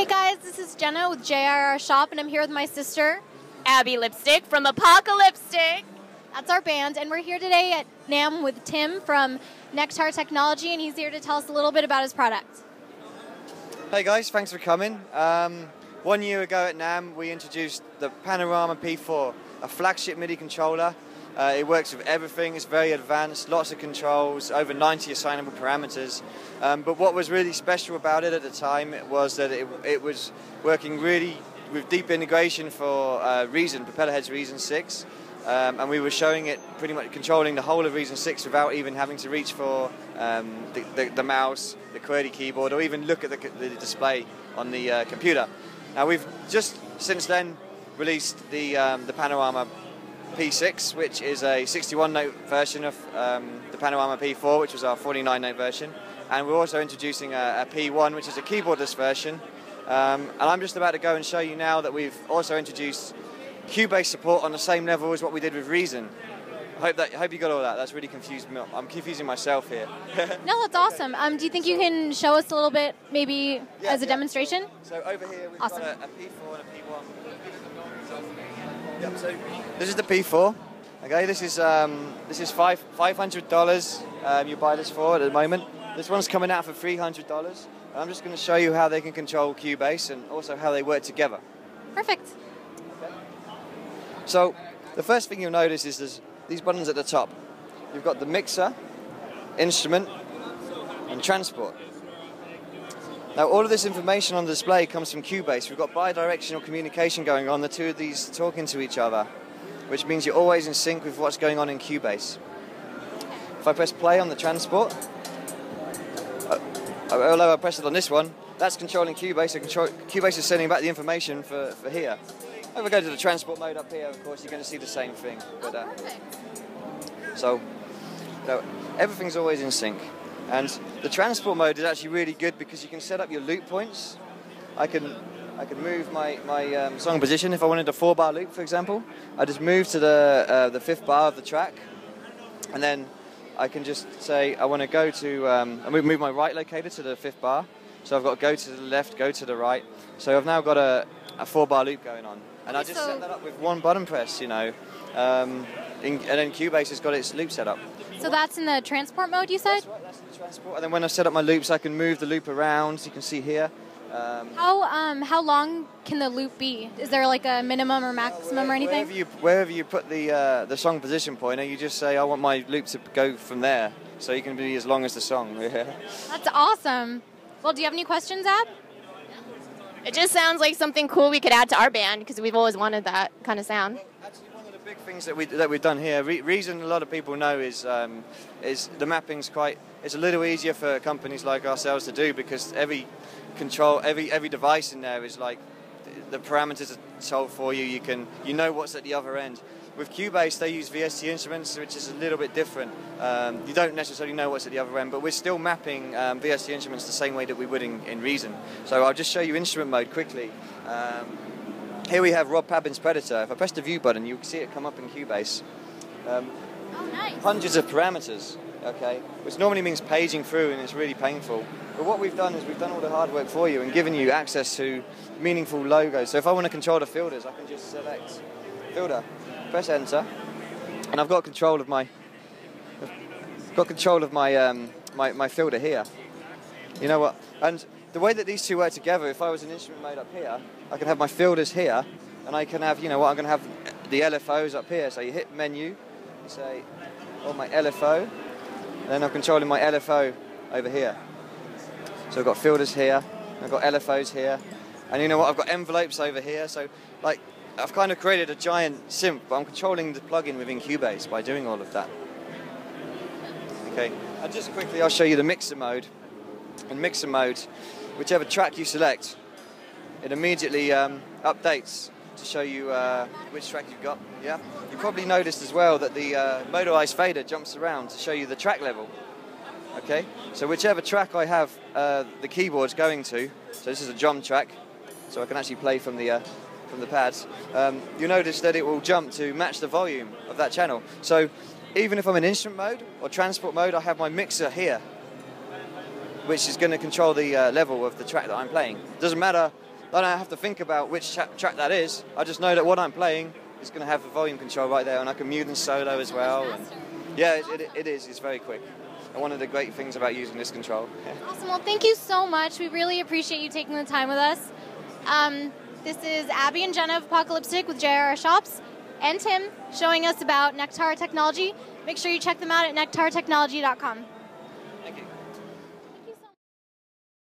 Hey guys, this is Jenna with JRR Shop, and I'm here with my sister, Abby Lipstick from Apocalyptic. That's our band, and we're here today at NAMM with Tim from Nexar Technology, and he's here to tell us a little bit about his product. Hey guys, thanks for coming. 1 year ago at NAMM, we introduced the Panorama P4, a flagship MIDI controller. It works with everything, it's very advanced, lots of controls, over 90 assignable parameters. But what was really special about it at the time was that it was working really with deep integration for Reason, Propellerhead's Reason 6. And we were showing it pretty much controlling the whole of Reason 6 without even having to reach for the mouse, the QWERTY keyboard, or even look at the display on the computer. Now we've just since then released the Panorama P6, which is a 61-note version of the Panorama P4, which was our 49-note version. And we're also introducing a P1, which is a keyboardless version. And I'm just about to go and show you now that we've also introduced Cubase support on the same level as what we did with Reason. I hope you got all that. That's really confused me. I'm confusing myself here. No, that's awesome. Do you think you can show us a little bit, maybe as a demonstration? So over here we've awesome. got a P4 and a P1. Yep, so this is the P4. Okay, this is $500 you buy this for at the moment. This one's coming out for $300. I'm just going to show you how they can control Cubase and also how they work together. Perfect. Okay. So the first thing you'll notice is there's these buttons at the top. You've got the mixer, instrument, and transport. Now all of this information on the display comes from Cubase. We've got bi-directional communication going on, the two of these talking to each other, which means you're always in sync with what's going on in Cubase. If I press play on the transport, although I press it on this one, that's controlling Cubase, so Cubase is sending back the information for here. If I go to the transport mode up here, of course, you're going to see the same thing. But, so everything's always in sync. And the transport mode is actually really good because you can set up your loop points. I can move my song position. If I wanted a 4-bar loop, for example, I just move to the 5th bar of the track, and then I can just say I want to go to, I move my right locator to the 5th bar. So I've got to go to the left, go to the right. So I've now got a 4-bar loop going on. And I just set that up with one button press, you know. And then Cubase has got its loop set up. So that's in the transport mode, you said? That's right, that's in the transport. And then when I set up my loops, I can move the loop around, so you can see here. How long can the loop be? Is there like a minimum or maximum or anything? Wherever you put the song position pointer, you just say, I want my loop to go from there. So you can be as long as the song. That's awesome. Well, do you have any questions, Ab? It just sounds like something cool we could add to our band because we've always wanted that kind of sound. Well, actually, one of the big things that we've done here, reason a lot of people know is the mapping's it's a little easier for companies like ourselves to do because every device in there is like the parameters are told for you. You know what's at the other end. With Cubase, they use VST instruments, which is a little bit different. You don't necessarily know what's at the other end, but we're still mapping VST instruments the same way that we would in Reason. So I'll just show you instrument mode quickly. Here we have Rob Pabbin's Predator. If I press the view button, you'll see it come up in Cubase. Oh, nice. Hundreds of parameters, okay, which normally means paging through, and it's really painful. But what we've done is we've done all the hard work for you and given you access to meaningful logos. So if I want to control the filters, I can just select filter, press enter, and I've got control of my my filter here. You know what? And the way that these two work together, if I was an instrument mode up here, I can have my filters here, and I can have, you know what, I'm going to have the LFOs up here. So you hit menu, you say, oh, my LFO, and then I'm controlling my LFO over here. So I've got filters here, I've got LFOs here, and you know what, I've got envelopes over here. So like, I've kind of created a giant synth, but I'm controlling the plugin within Cubase by doing all of that. Okay, and just quickly I'll show you the mixer mode. In mixer mode, whichever track you select, it immediately updates to show you which track you've got. Yeah, you probably noticed as well that the motorized fader jumps around to show you the track level. Okay, so whichever track I have the keyboards going to, so this is a drum track, so I can actually play from the pads, you notice that it will jump to match the volume of that channel. So even if I'm in instrument mode or transport mode, I have my mixer here, which is going to control the level of the track that I'm playing. Doesn't matter I don't have to think about which track that is. I just know that what I'm playing is going to have a volume control right there, and I can mute and solo as well. And yeah, it is. It's very quick. And one of the great things about using this control. Yeah. Awesome. Well, thank you so much. We really appreciate you taking the time with us. This is Abby and Jenna of Apocalyptic with JRR Shops, and Tim showing us about Nexar technology. Make sure you check them out at nectartechnology.com. Thank you.